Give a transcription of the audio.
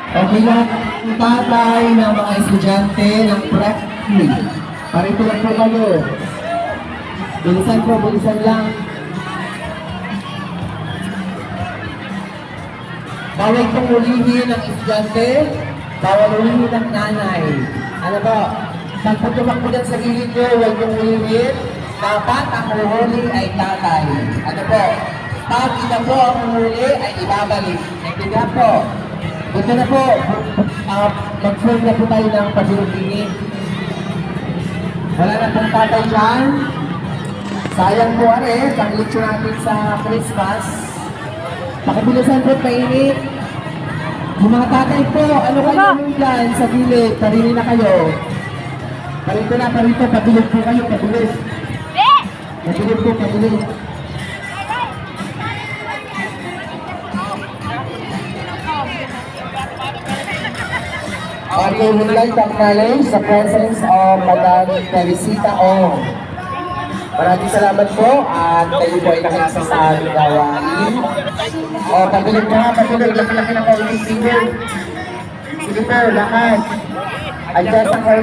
Okay lang, tatay ng mga estudyante ng prep 3. Parito lang po kayo. Bilisan po, bilisan lang. Bawal pong ulihin ng estudyante, bawal ulihin ng nanay. Ano po? Pagpatumak po dyan sa gilid nyo, huwag pong ulihin. Dapat ang uhuli ay tatay. Ano po? Pag iba po ang uhuli ay ibabalik. Naintindihan po. Ito na po. Mag-form na po tayo ng pagulong-tingin. Wala na pong tatay dyan. Sayang po pag-lecture natin sa Christmas. Pakibilisan po, mainit. Yung mga tatay po, ano kayo nung dyan sa gilid? Parini na kayo. Parito na, parito. Pabilis po kayo, pabilis. Pabilis po, pabilis. Okay, would like to acknowledge the presence of Madam Teresita Ong. Maraming salamat po at kayo po ay nakisa sa aming gawain. O, patuloy na, patuloy. Laki-laki ng kaulit. Sige po, lahat. Adjust ang